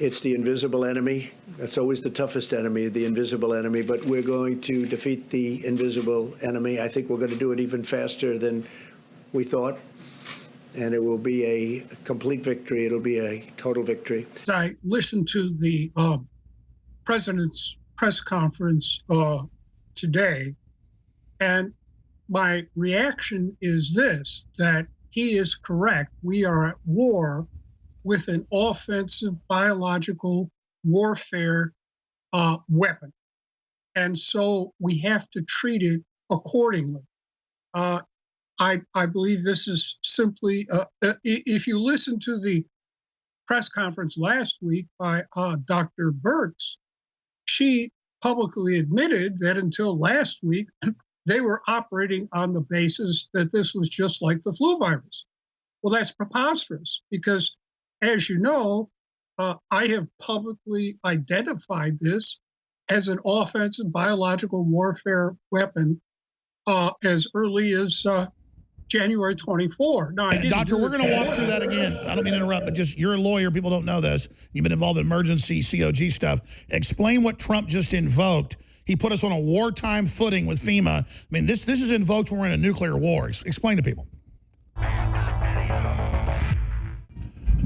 It's the invisible enemy. That's always the toughest enemy, the invisible enemy. But we're going to defeat the invisible enemy. I think we're going to do it even faster than we thought. And it will be a complete victory. It'll be a total victory. I listened to the president's press conference today, and my reaction is this, that he is correct. We are at war with an offensive biological warfare weapon. And so we have to treat it accordingly. I believe this is simply, if you listen to the press conference last week by Dr. Birx, she publicly admitted that until last week, they were operating on the basis that this was just like the flu virus. Well, that's preposterous because, as you know, I have publicly identified this as an offensive biological warfare weapon as early as January 24. Now, Doctor, we're going to walk through that again. I don't mean to interrupt, but just you're a lawyer. People don't know this. You've been involved in emergency COG stuff. Explain what Trump just invoked. He put us on a wartime footing with FEMA. I mean, this is invoked when we're in a nuclear war. Explain to people.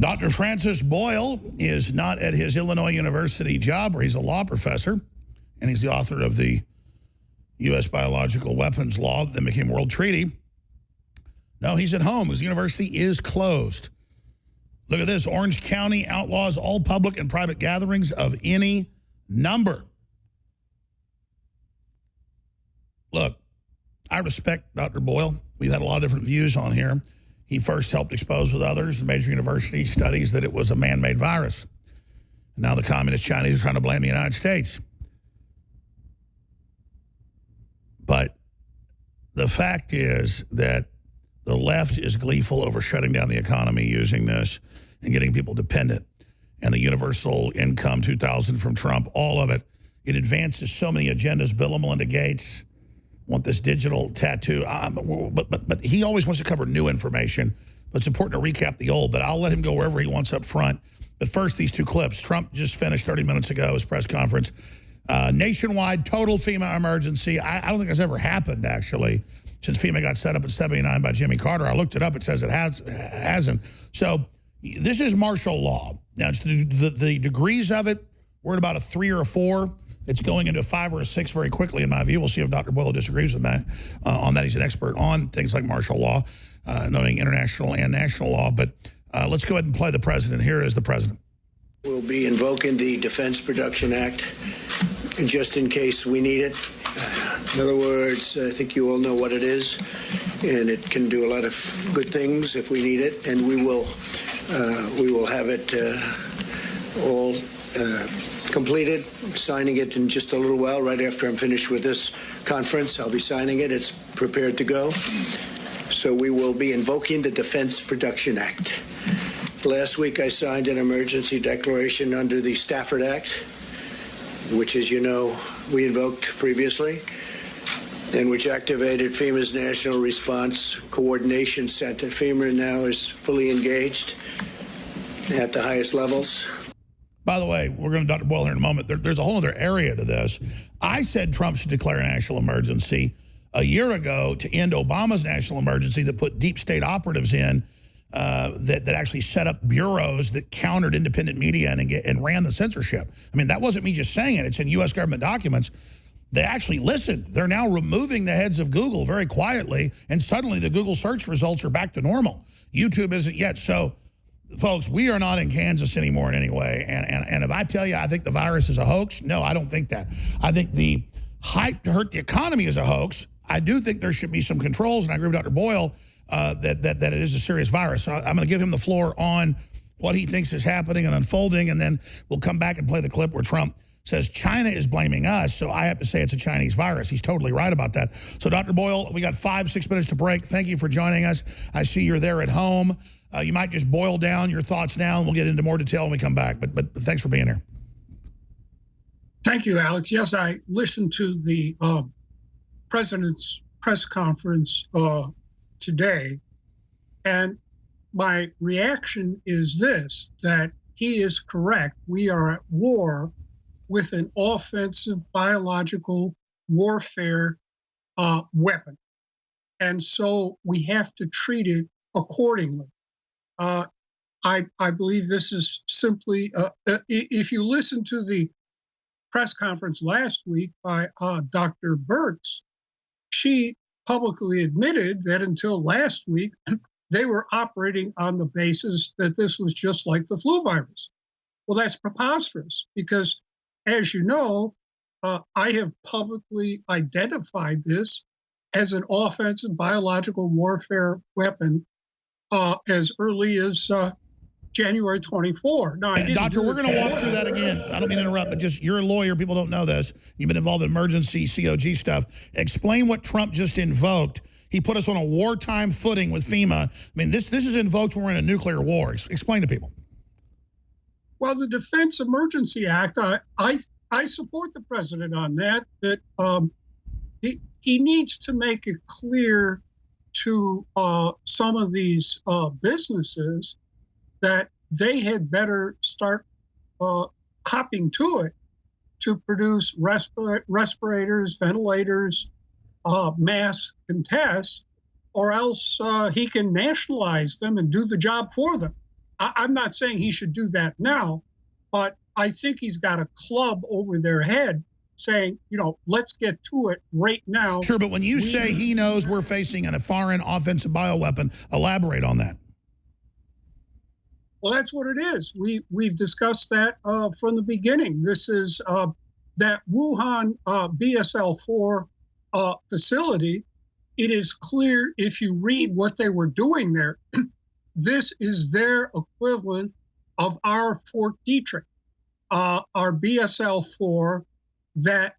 Dr. Francis Boyle is not at his Illinois University job where he's a law professor, and he's the author of the U.S. biological weapons law that became World Treaty. No, he's at home. His university is closed. Look at this. Orange County outlaws all public and private gatherings of any number. Look, I respect Dr. Boyle. We've had a lot of different views on here. He first helped expose with others, the major university studies, that it was a man-made virus. Now the communist Chinese are trying to blame the United States. But the fact is that the left is gleeful over shutting down the economy using this and getting people dependent. And the universal income 2000 from Trump, all of it, it advances so many agendas. Bill and Melinda Gates want this digital tattoo. But he always wants to cover new information. But it's important to recap the old. But I'll let him go wherever he wants up front. But first, these two clips. Trump just finished 30 minutes ago his press conference. Nationwide total FEMA emergency. I don't think that's ever happened, actually, since FEMA got set up in '79 by Jimmy Carter. I looked it up. It says it hasn't. So this is martial law. Now, it's the degrees of it. We're at about a 3 or a 4. It's going into a 5 or a 6 very quickly, in my view. We'll see if Dr. Boyle disagrees with me on that. He's an expert on things like martial law, knowing international and national law. But let's go ahead and play the president. Here is the president. We'll be invoking the Defense Production Act just in case we need it. In other words, I think you all know what it is, and it can do a lot of good things if we need it, and we will have it all completed, signing it in just a little while. Right after I'm finished with this conference, I'll be signing it. It's prepared to go. So we will be invoking the Defense Production Act. Last week, I signed an emergency declaration under the Stafford Act, which, as you know, we invoked previously, and which activated FEMA's National Response Coordination Center. FEMA now is fully engaged at the highest levels. By the way, we're going to Dr. Boyle here in a moment. There's a whole other area to this. I said Trump should declare a national emergency a year ago to end Obama's national emergency that put deep state operatives in that actually set up bureaus that countered independent media and ran the censorship. I mean, that wasn't me just saying it. It's in U.S. government documents. They actually listened. They're now removing the heads of Google very quietly, and suddenly the Google search results are back to normal. YouTube isn't yet. So, folks, we are not in Kansas anymore in any way. And if I tell you I think the virus is a hoax, no, I don't think that. I think the hype to hurt the economy is a hoax. I do think there should be some controls, and I agree with Dr. Boyle that it is a serious virus. So I'm going to give him the floor on what he thinks is happening and unfolding, and then we'll come back and play the clip where Trump says China is blaming us, so I have to say it's a Chinese virus. He's totally right about that. So, Dr. Boyle, we got 5-6 minutes to break. Thank you for joining us. I see you're there at home. You might just boil down your thoughts now, and we'll get into more detail when we come back. But thanks for being here. Thank you, Alex. Yes, I listened to the president's press conference today, and my reaction is this, that he is correct. We are at war with an offensive biological warfare weapon. And so we have to treat it accordingly. I believe this is simply, if you listen to the press conference last week by Dr. Birx, she publicly admitted that until last week, they were operating on the basis that this was just like the flu virus. Well, that's preposterous because, as you know, I have publicly identified this as an offensive biological warfare weapon as early as January 24. Now, Doctor, we're going to walk through that again. I don't mean to interrupt, but just you're a lawyer. People don't know this. You've been involved in emergency COG stuff. Explain what Trump just invoked. He put us on a wartime footing with FEMA. I mean, this is invoked when we're in a nuclear war. Explain to people. Well, the Defense Emergency Act, I support the president on that, that he needs to make it clear to some of these businesses that they had better start hopping to it to produce respirators, ventilators, masks, and tests, or else he can nationalize them and do the job for them. I'm not saying he should do that now, but I think he's got a club over their head saying, you know, let's get to it right now. Sure, but when you say he knows we're facing a foreign offensive bioweapon, elaborate on that. Well, that's what it is. We've discussed that from the beginning. This is that Wuhan BSL-4 facility. It is clear if you read what they were doing there, this is their equivalent of our Fort Detrick, our BSL-4 that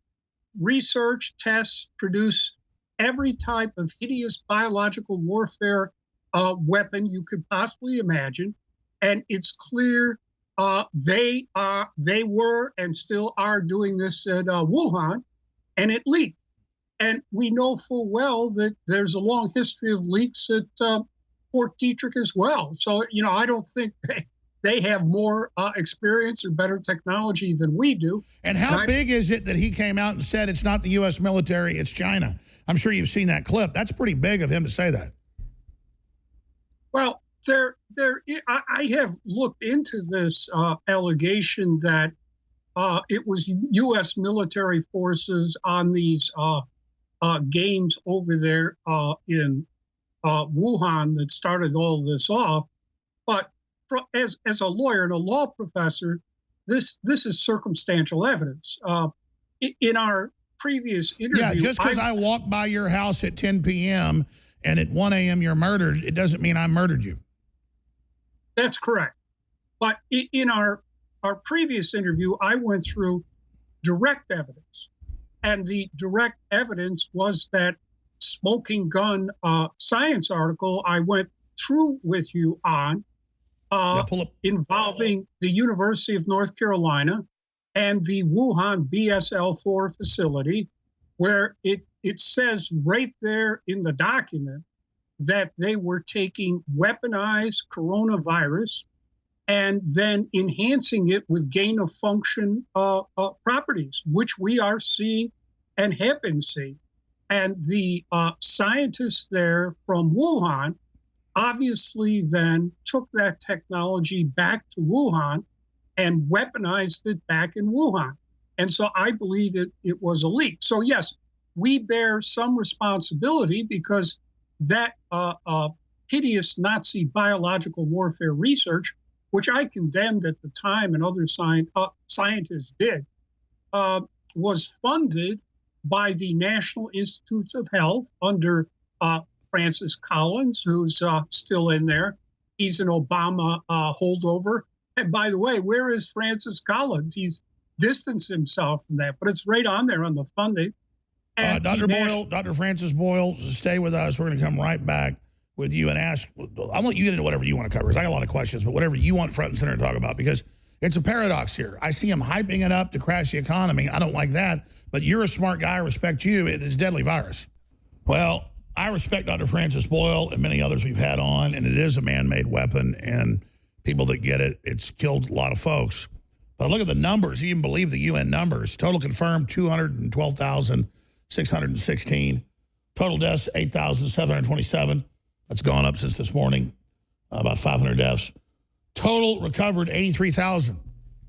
research, tests, produce every type of hideous biological warfare weapon you could possibly imagine. And it's clear they were and still are doing this at Wuhan, and it leaked. And we know full well that there's a long history of leaks at Fort Detrick as well. So, you know, I don't think they have more experience or better technology than we do. And how big is it that he came out and said it's not the U.S. military, it's China? I'm sure you've seen that clip. That's pretty big of him to say that. Well, I have looked into this allegation that it was U.S. military forces on these games over there in Wuhan that started all this off. But as a lawyer and a law professor, this is circumstantial evidence. In our previous interview, yeah, just because I walked by your house at 10 p.m. and at 1 a.m. you're murdered, it doesn't mean I murdered you. That's correct. But in our previous interview, I went through direct evidence. And the direct evidence was that smoking gun science article I went through with you on involving the University of North Carolina and the Wuhan BSL-4 facility, where it says right there in the document that they were taking weaponized coronavirus and then enhancing it with gain-of-function properties, which we are seeing and have been seeing. And the scientists there from Wuhan obviously then took that technology back to Wuhan and weaponized it back in Wuhan. And so I believe it was a leak. So yes, we bear some responsibility because that hideous Nazi biological warfare research, which I condemned at the time and other scientists did, was funded by the National Institutes of Health under Francis Collins, who's still in there. He's an Obama holdover. And by the way, where is Francis Collins? He's distanced himself from that, but it's right on there on the funding. Dr. Francis Boyle, stay with us. We're going to come right back with you and ask. I'll let you get into whatever you want to cover, because I got a lot of questions, but whatever you want front and center to talk about, because it's a paradox here. I see him hyping it up to crash the economy. I don't like that, but you're a smart guy. I respect you. It's a deadly virus. Well, I respect Dr. Francis Boyle and many others we've had on, and it is a man-made weapon. And people that get it. It's killed a lot of folks. But look at the numbers. You even believe the UN numbers. Total confirmed, 212,616. Total deaths, 8,727. That's gone up since this morning, about 500 deaths. Total recovered, 83,000.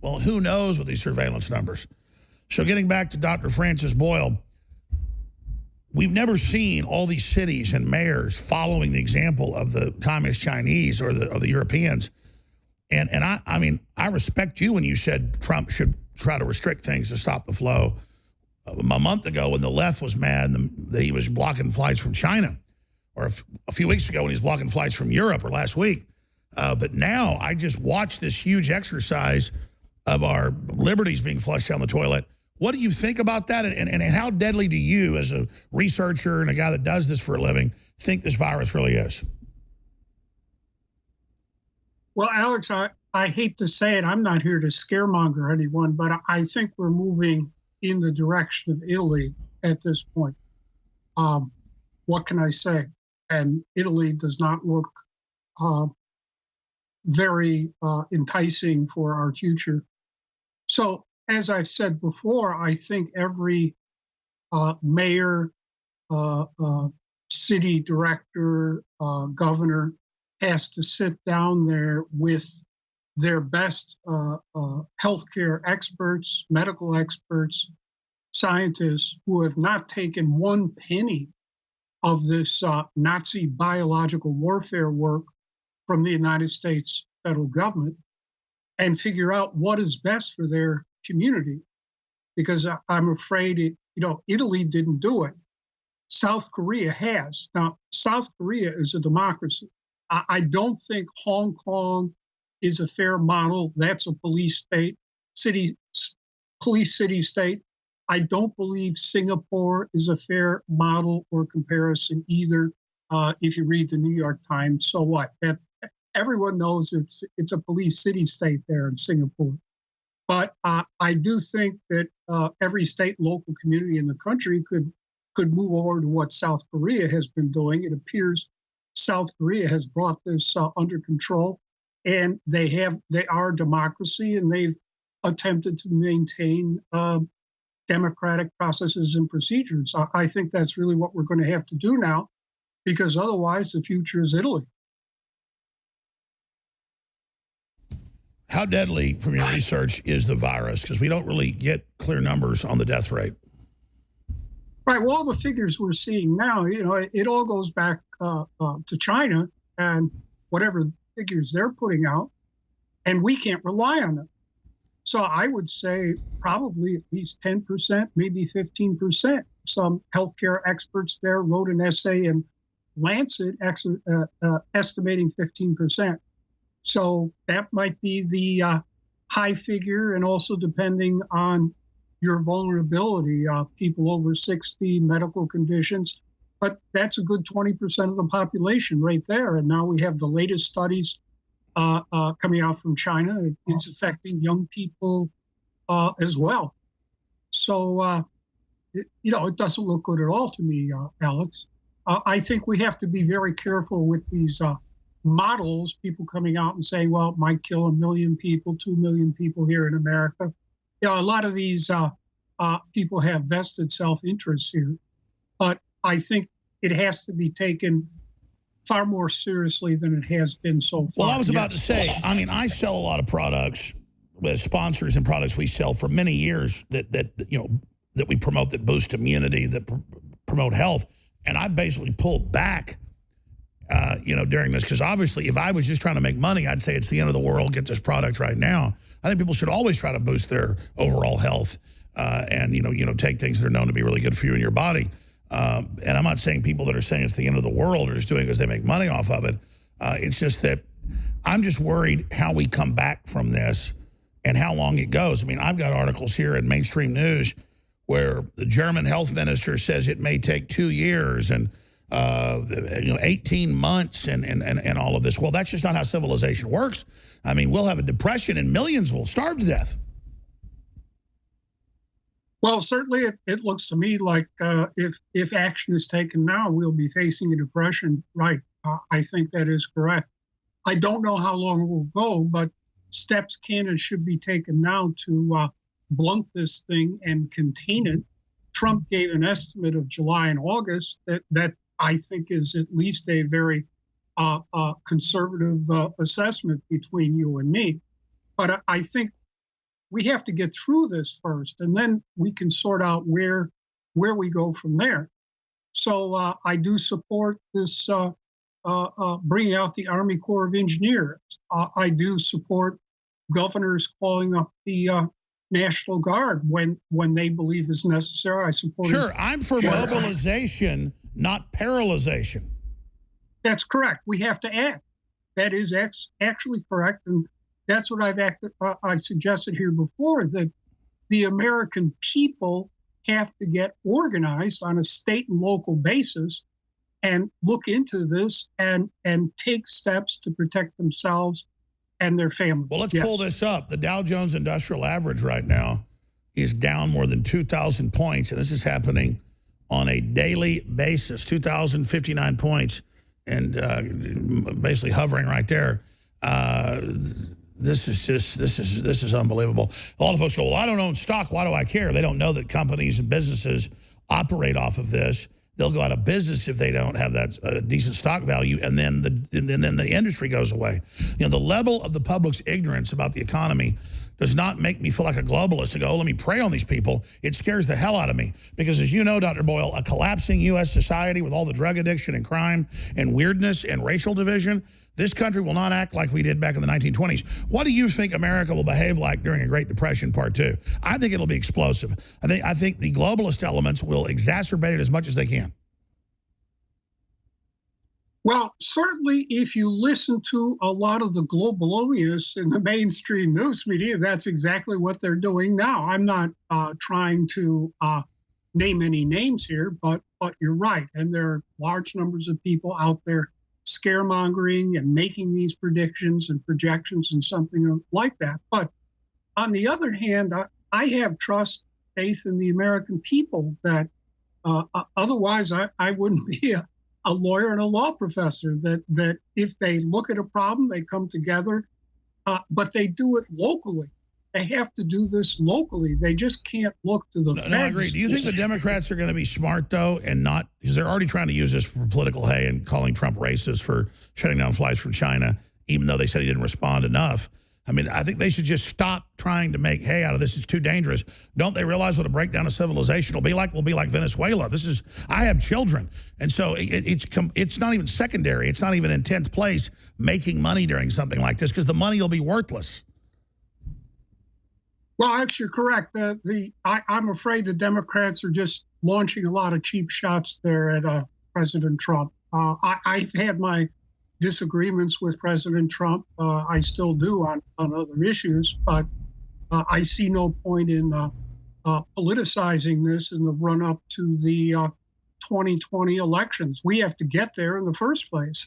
Well, who knows with these surveillance numbers? So getting back to Dr. Francis Boyle, we've never seen all these cities and mayors following the example of the communist Chinese or the Europeans. And I mean, I respect you when you said Trump should try to restrict things to stop the flow. A month ago when the left was mad that he was blocking flights from China, or a few weeks ago when he was blocking flights from Europe, or last week. But now I just watched this huge exercise of our liberties being flushed down the toilet. What do you think about that? And how deadly do you, as a researcher and a guy that does this for a living, think this virus really is? Well, Alex, I hate to say it, I'm not here to scaremonger anyone, but I think we're moving in the direction of Italy at this point. What can I say? And Italy does not look very enticing for our future. So, as I've said before, I think every mayor, city director, governor has to sit down there with their best healthcare experts, medical experts, scientists who have not taken one penny of this Nazi biological warfare work from the United States federal government and figure out what is best for their community. Because I'm afraid, Italy didn't do it. South Korea has. Now, South Korea is a democracy. I don't think Hong Kong is a fair model. That's a police city state. I don't believe Singapore is a fair model or comparison either. If you read the New York Times, so what? Everyone knows it's a police city state there in Singapore. But I do think that every state and local community in the country could move over to what South Korea has been doing. It appears South Korea has brought this under control, and they are a democracy, and they've attempted to maintain democratic processes and procedures. I think that's really what we're going to have to do now, because otherwise the future is Italy. How deadly, from your research, is the virus? Because we don't really get clear numbers on the death rate. Right. Well, all the figures we're seeing now, it all goes back to China and whatever figures they're putting out, and we can't rely on them. So I would say probably at least 10%, maybe 15%. Some healthcare experts there wrote an essay in Lancet estimating 15%. So that might be the high figure, and also depending on your vulnerability, people over 60, medical conditions. But that's a good 20% of the population right there. And now we have the latest studies coming out from China. It's affecting young people as well. So, it doesn't look good at all to me, Alex. I think we have to be very careful with these models, people coming out and saying, well, it might kill 1 million people, 2 million people here in America. A lot of these people have vested self-interest here. But I think it has to be taken far more seriously than it has been so far. Well, I was about to say, I sell a lot of products with sponsors and products we sell for many years that we promote, that boost immunity, that promote health. And I basically pulled back, during this, because obviously if I was just trying to make money, I'd say it's the end of the world, get this product right now. I think people should always try to boost their overall health and take things that are known to be really good for you and your body. And I'm not saying people that are saying it's the end of the world are just doing it because they make money off of it. It's just that I'm just worried how we come back from this and how long it goes. I've got articles here in mainstream news where the German health minister says it may take 2 years and 18 months and all of this. Well, that's just not how civilization works. We'll have a depression and millions will starve to death. Well, certainly it looks to me like if action is taken now, we'll be facing a depression. Right. I think that is correct. I don't know how long it will go, but steps can and should be taken now to blunt this thing and contain it. Trump gave an estimate of July and August that I think is at least a very conservative assessment between you and me. But I think we have to get through this first, and then we can sort out where we go from there. So I do support this bringing out the Army Corps of Engineers. I do support governors calling up the National Guard when they believe is necessary. I support. Sure, I'm for mobilization, not paralyzation. That's correct. We have to act. That is actually correct, and that's what I suggested here before, that the American people have to get organized on a state and local basis and look into this and take steps to protect themselves and their families. Well, let's pull this up. The Dow Jones Industrial Average right now is down more than 2,000 points, and this is happening on a daily basis, 2,059 points, and basically hovering right there. This is unbelievable. A lot of folks go, well, I don't own stock. Why do I care? They don't know that companies and businesses operate off of this. They'll go out of business if they don't have that decent stock value, and then the industry goes away. You know, the level of the public's ignorance about the economy does not make me feel like a globalist and go, oh, let me prey on these people. It scares the hell out of me because, as you know, Dr. Boyle, a collapsing U.S. society with all the drug addiction and crime and weirdness and racial division, this country will not act like we did back in the 1920s. What do you think America will behave like during a Great Depression Part 2? I think it'll be explosive. I think the globalist elements will exacerbate it as much as they can. Well, certainly if you listen to a lot of the globalists in the mainstream news media, that's exactly what they're doing now. I'm not trying to name any names here, but you're right. And there are large numbers of people out there scaremongering and making these predictions and projections and something like that. But on the other hand, I have trust, faith in the American people that otherwise I wouldn't be a lawyer and a law professor, that if they look at a problem, they come together, but they do it locally. They have to do this locally. They just can't look to the feds. No, I agree. Do you think the Democrats are going to be smart, though, and not, because they're already trying to use this for political hay and calling Trump racist for shutting down flights from China, even though they said he didn't respond enough. I mean, I think they should just stop trying to make hay out of this. It's too dangerous. Don't they realize what a breakdown of civilization will be like? Will be like Venezuela. I have children. And so it's not even secondary. It's not even in 10th place making money during something like this because the money will be worthless. Well, actually, you're correct. I'm afraid the Democrats are just launching a lot of cheap shots there at President Trump. I've had my disagreements with President Trump. I still do on other issues, but I see no point in politicizing this in the run-up to the 2020 elections. We have to get there in the first place.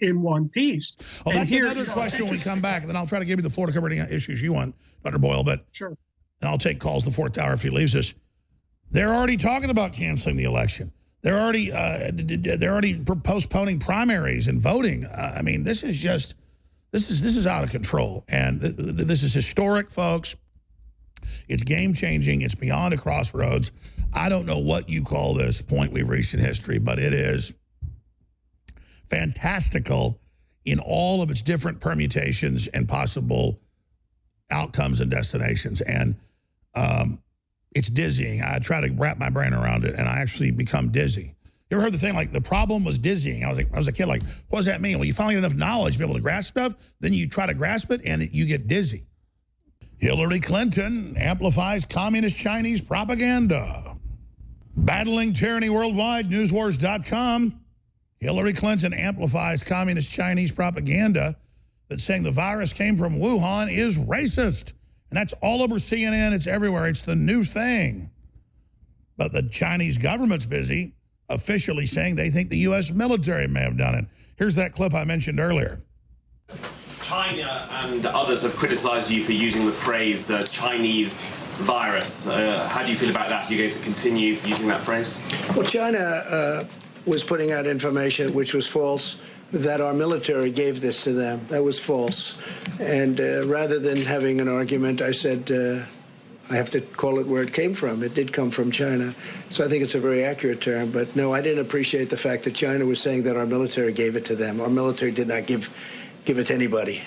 In one piece. Oh, that's another question when we come back, and then I'll try to give you the floor to cover any issues you want, Dr. Boyle, but sure. And I'll take calls the fourth hour if he leaves us. They're already talking about canceling the election. They're already postponing primaries and voting. I mean, this is out of control, and this is historic, folks. It's game-changing. It's beyond a crossroads. I don't know what you call this point we've reached in history, but it is fantastical in all of its different permutations and possible outcomes and destinations. And it's dizzying. I try to wrap my brain around it, and I actually become dizzy. You ever heard the thing like the problem was dizzying? I was a kid like, what does that mean? Well, you finally get enough knowledge to be able to grasp stuff, then you try to grasp it, and you get dizzy. Hillary Clinton amplifies communist Chinese propaganda. Battling tyranny worldwide, newswars.com. Hillary Clinton amplifies communist Chinese propaganda that's saying the virus came from Wuhan is racist. And that's all over CNN. It's everywhere. It's the new thing. But the Chinese government's busy officially saying they think the U.S. military may have done it. Here's that clip I mentioned earlier. China and others have criticized you for using the phrase Chinese virus. How do you feel about that? Are you going to continue using that phrase? Well, China was putting out information which was false. that our military gave this to them. That was false. And rather than having an argument, I said, I have to call it where it came from. It did come from China. So I think it's a very accurate term. But no, I didn't appreciate the fact that China was saying that our military gave it to them. Our military did not give it to anybody.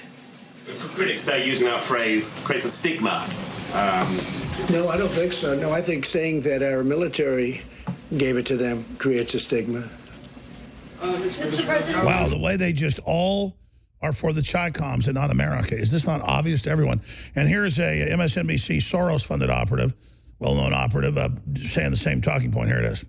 Critics say using that phrase creates a stigma. No, I don't think so. No, I think saying that our military gave it to them creates a stigma. Mr. President. Wow, the way they just all are for the Chi-Coms and not America. Is this not obvious to everyone? And here's a MSNBC Soros-funded operative, well-known operative, saying the same talking point. Here it is.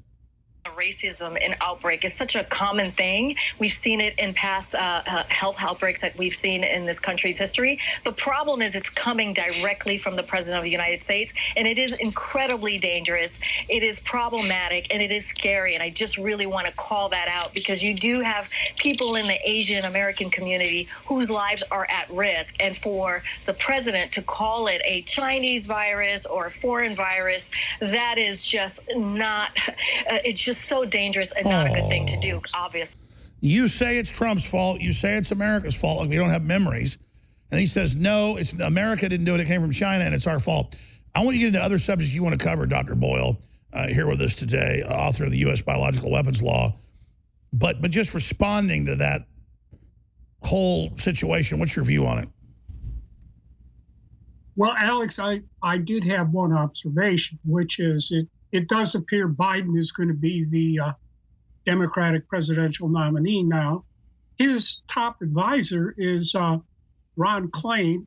Racism and outbreak is such a common thing. We've seen it in past health outbreaks that we've seen in this country's history. The problem is it's coming directly from the President of the United States, and it is incredibly dangerous. It is problematic, and it is scary, and I just really want to call that out because you do have people in the Asian American community whose lives are at risk, and for the President to call it a Chinese virus or a foreign virus, that is just not, it's just so dangerous and not a good thing to do, obviously. You say it's Trump's fault. You say it's America's fault. Like we don't have memories. And he says, no, it's America didn't do it. It came from China, and it's our fault. I want you to get into other subjects you want to cover, Dr. Boyle, here with us today, author of the U.S. Biological Weapons Law. But just responding to that whole situation, what's your view on it? Well, Alex, I did have one observation, which is it does appear Biden is going to be the Democratic presidential nominee now. His top advisor is Ron Klain,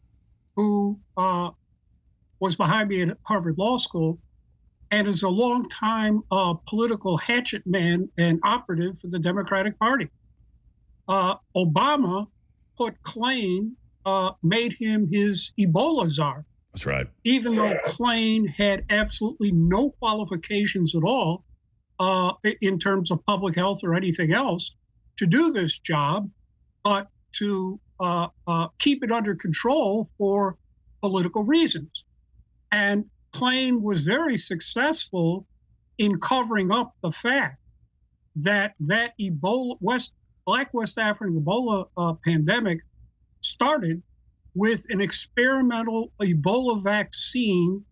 who was behind me at Harvard Law School and is a longtime political hatchet man and operative for the Democratic Party. Obama put Klain, made him his Ebola czar. That's right. Even though Klain had absolutely no qualifications at all in terms of public health or anything else to do this job, but to keep it under control for political reasons. And Klain was very successful in covering up the fact that Ebola, Black West African Ebola pandemic started with an experimental Ebola vaccine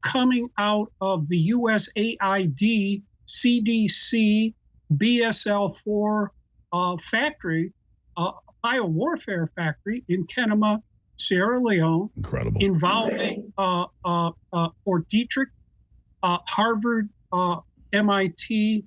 coming out of the USAID CDC BSL-4 factory, biowarfare factory in Kenema, Sierra Leone. Incredible. Involving Fort Detrick, Harvard, MIT,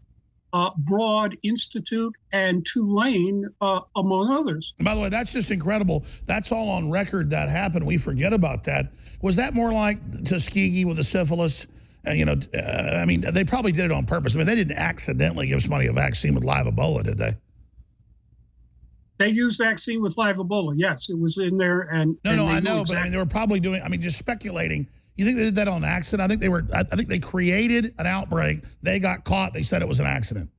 Broad Institute, and Tulane, among others. And by the way, that's just incredible. That's all on record that happened. We forget about that. Was that more like Tuskegee with the syphilis? You know, I mean, they probably did it on purpose. I mean, they didn't accidentally give somebody a vaccine with live Ebola, did they? They used vaccine with live Ebola. Yes, it was in there. And no, I know, but I mean, they were probably doing. I mean, just speculating. You think they did that on accident? I think they were. I think they created an outbreak. They got caught. They said it was an accident.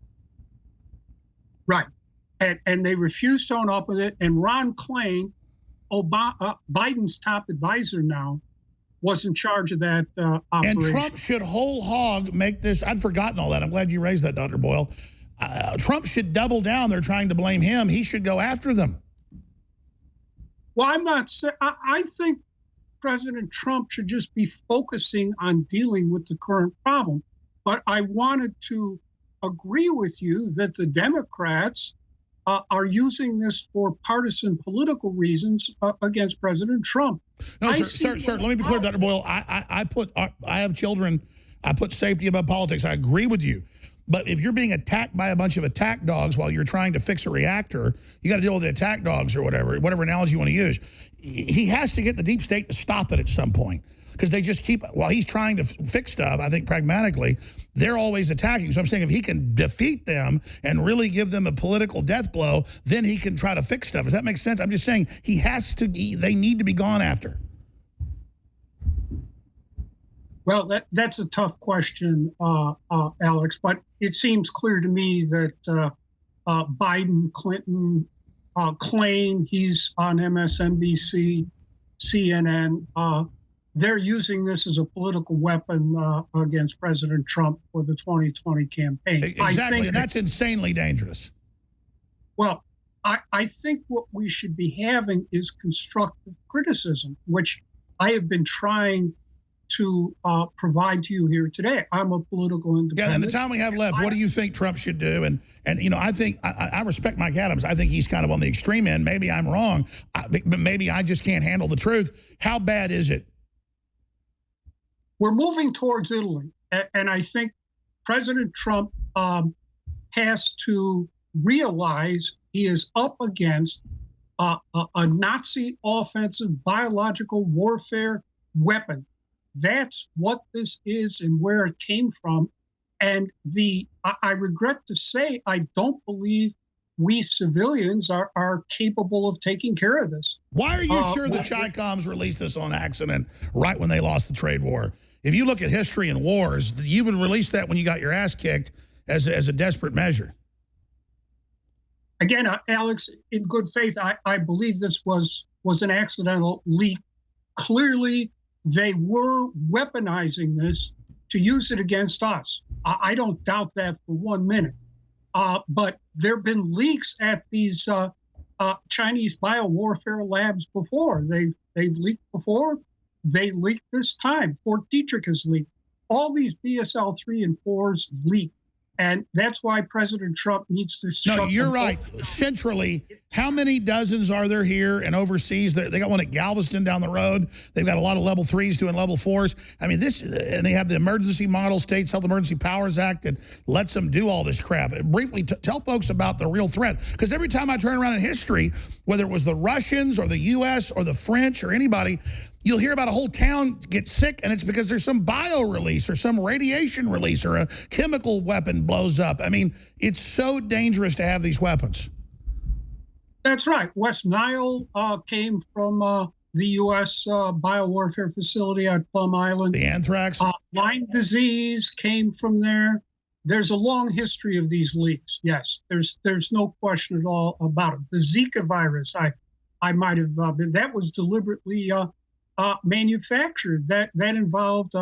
Right, and they refused to own up with it. And Ron Klain, Biden's top advisor now, was in charge of that operation. And Trump should whole hog make this. I'd forgotten all that. I'm glad you raised that, Dr. Boyle. Trump should double down. They're trying to blame him. He should go after them. Well, I'm not. I think President Trump should just be focusing on dealing with the current problem. But I wanted to agree with you that the Democrats are using this for partisan political reasons against President Trump. No, sir, let me be clear, Dr. Boyle. I have children. I put safety above politics. I agree with you. But if you're being attacked by a bunch of attack dogs while you're trying to fix a reactor, you got to deal with the attack dogs or whatever analogy you want to use. He has to get the deep state to stop it at some point because they just keep, while he's trying to fix stuff, I think pragmatically, they're always attacking. So I'm saying if he can defeat them and really give them a political death blow, then he can try to fix stuff. Does that make sense? I'm just saying they need to be gone after. Well, that's a tough question, Alex, but it seems clear to me that Biden, Clinton, Klain, he's on MSNBC, CNN, they're using this as a political weapon against President Trump for the 2020 campaign. Exactly, and that's insanely dangerous. Well, I think what we should be having is constructive criticism, which I have been trying to provide to you here today. I'm a political independent. Yeah, and the time we have left, what do you think Trump should do? And you know, I think I respect Mike Adams. I think he's kind of on the extreme end. Maybe I'm wrong, but maybe I just can't handle the truth. How bad is it? We're moving towards Italy, and I think President Trump has to realize he is up against a Nazi offensive biological warfare weapon. That's what this is and where it came from. And I regret to say, I don't believe we civilians are capable of taking care of this. Why are you sure the Chi-Coms released this on accident right when they lost the trade war? If you look at history and wars, you would release that when you got your ass kicked as a desperate measure. Again, Alex, in good faith, I believe this was an accidental leak. Clearly, they were weaponizing this to use it against us. I don't doubt that for 1 minute. But there have been leaks at these Chinese biowarfare labs before. They've leaked before. They leaked this time. Fort Detrick has leaked. All these BSL 3 and 4s leaked. And that's why President Trump needs to... No, you're right. Centrally, how many dozens are there here and overseas? They got one at Galveston down the road. They've got a lot of level 3s doing level 4s. I mean, and they have the emergency model, States Health Emergency Powers Act that lets them do all this crap. Briefly, tell folks about the real threat. Because every time I turn around in history, whether it was the Russians or the U.S. or the French or anybody, you'll hear about a whole town get sick, and it's because there's some bio release or some radiation release or a chemical weapon blows up. I mean, it's so dangerous to have these weapons. That's right. West Nile came from the U.S. biowarfare facility at Plum Island. The anthrax? Lyme disease came from there. There's a long history of these leaks. Yes, there's no question at all about it. The Zika virus, I might have been, that was deliberately manufactured. That involved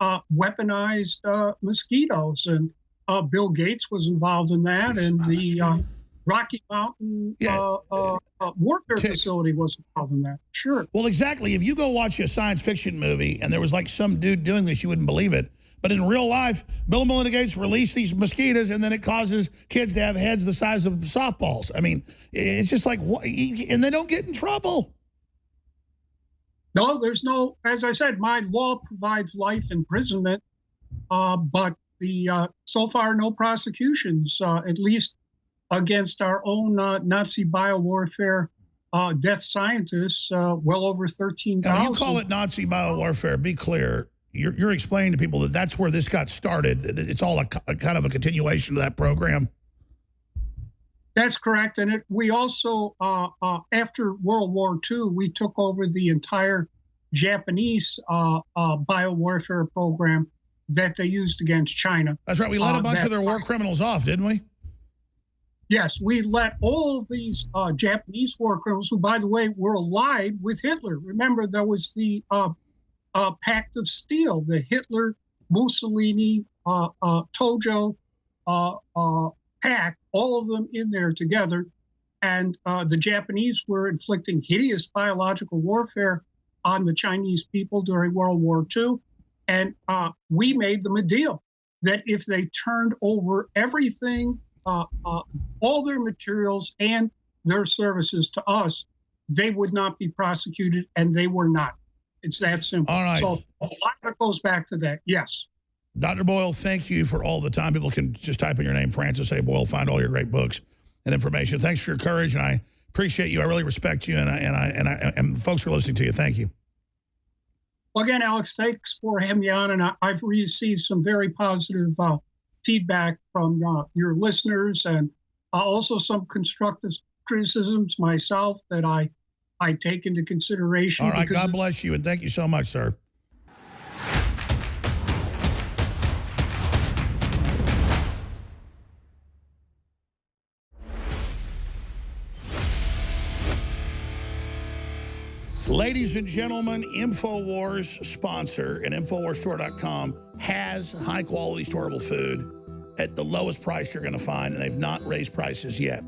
weaponized mosquitoes, and Bill Gates was involved in that, and the Rocky Mountain warfare facility was involved in that. Sure. Well, exactly. If you go watch a science fiction movie and there was like some dude doing this, you wouldn't believe it. But in real life, Bill and Melinda Gates release these mosquitoes, and then it causes kids to have heads the size of softballs. I mean, it's just like, and they don't get in trouble. No, there's no, as I said, my law provides life imprisonment, but so far no prosecutions, at least against our own Nazi biowarfare death scientists, well over 13,000. Now, you call it Nazi biowarfare. Be clear. You're explaining to people that that's where this got started. It's all a kind of a continuation of that program. That's correct. And we also, after World War II, we took over the entire Japanese biowarfare program that they used against China. That's right. We let a bunch of their war criminals off, didn't we? Yes, we let all of these Japanese war criminals, who, by the way, were allied with Hitler. Remember, there was the Pact of Steel, the Hitler, Mussolini, Tojo pact, all of them in there together. And the Japanese were inflicting hideous biological warfare on the Chinese people during World War II. And we made them a deal that if they turned over everything, all their materials and their services to us, they would not be prosecuted, and they were not. It's that simple. All right. So a lot of it goes back to that. Yes. Dr. Boyle, thank you for all the time. People can just type in your name, Francis A. Boyle, find all your great books and information. Thanks for your courage, and I appreciate you. I really respect you, and folks are listening to you. Thank you. Well, again, Alex, thanks for having me on, and I've received some very positive feedback from your listeners, and also some constructive criticisms myself that I take into consideration. All right, God bless you, and thank you so much, sir. Ladies and gentlemen, InfoWars sponsor and InfoWarsStore.com has high-quality storable food at the lowest price you're going to find, and they've not raised prices yet.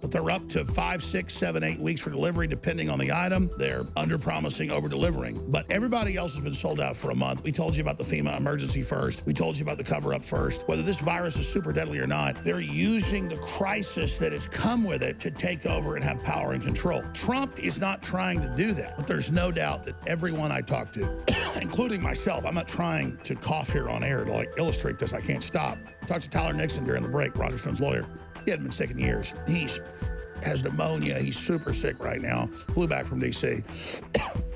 but they're up to 5, 6, 7, 8 weeks for delivery, depending on the item. They're under-promising, over-delivering. But everybody else has been sold out for a month. We told you about the FEMA emergency first. We told you about the cover-up first. Whether this virus is super deadly or not, they're using the crisis that has come with it to take over and have power and control. Trump is not trying to do that, but there's no doubt that everyone I talk to, including myself, I'm not trying to cough here on air to like illustrate this. I can't stop. I talked to Tyler Nixon during the break, Roger Stone's lawyer. He hadn't been sick in years. He's has pneumonia. He's super sick right now. Flew back from D.C.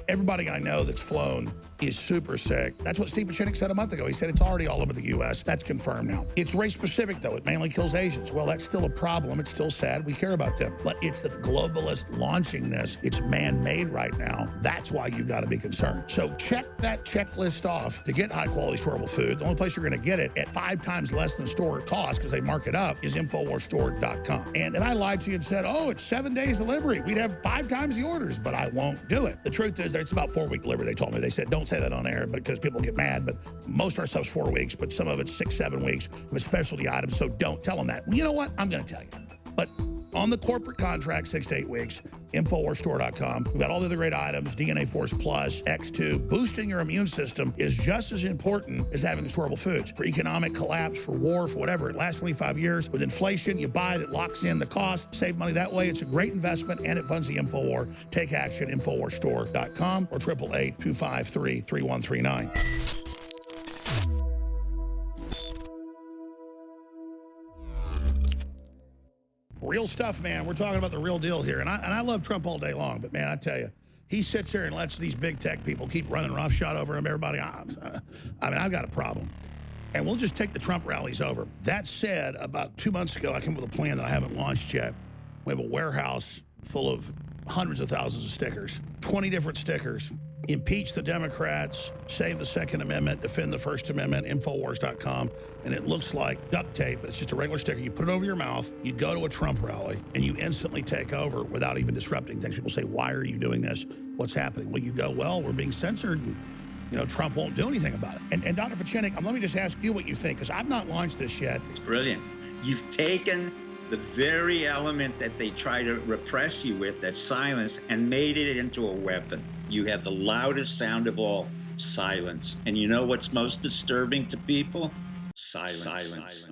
Everybody I know that's flown is super sick. That's what Steve Pieczenik said a month ago. He said it's already all over the U.S. That's confirmed now. It's race-specific, though. It mainly kills Asians. Well, that's still a problem. It's still sad. We care about them. But it's the globalists launching this. It's man-made right now. That's why you've got to be concerned. So check that checklist off to get high-quality storable food. The only place you're going to get it at 5 times less than store cost, because they mark it up, is InfoWarsStore.com. And if I lied to you and said, oh, it's 7 days delivery, we'd have 5 times the orders, but I won't do it. The truth is that it's about 4-week delivery, they told me. They said, don't say that on air because people get mad, but most of our stuff's 4 weeks, but some of it's 6, 7 weeks with specialty items, so don't tell them that. You know what? I'm going to tell you. But on the corporate contract, 6 to 8 weeks, InfoWarsStore.com. We've got all the other great items, DNA Force Plus, X2. Boosting your immune system is just as important as having storable foods. For economic collapse, for war, for whatever. It lasts 25 years. With inflation, you buy it, it locks in the cost, save money that way. It's a great investment, and it funds the InfoWar. Take action, InfoWarsStore.com or 888-253-3139. Real stuff, man. We're talking about the real deal here. And I love Trump all day long, but man, I tell you, he sits here and lets these big tech people keep running roughshod over him. Everybody, I mean, I've got a problem. And we'll just take the Trump rallies over. That said, about 2 months ago, I came up with a plan that I haven't launched yet. We have a warehouse full of hundreds of thousands of stickers, 20 different stickers. Impeach the Democrats, save the Second Amendment, defend the First Amendment, Infowars.com. And it looks like duct tape, but it's just a regular sticker. You put it over your mouth, you go to a Trump rally, and you instantly take over without even disrupting things. People say, why are you doing this? What's happening? Well, you go, well, we're being censored, and Trump won't do anything about it. And Dr. Pieczenik, let me just ask you what you think, because I've not launched this yet. It's brilliant. You've taken the very element that they try to repress you with, that silence, and made it into a weapon. You have the loudest sound of all, silence. And you know what's most disturbing to people? Silence.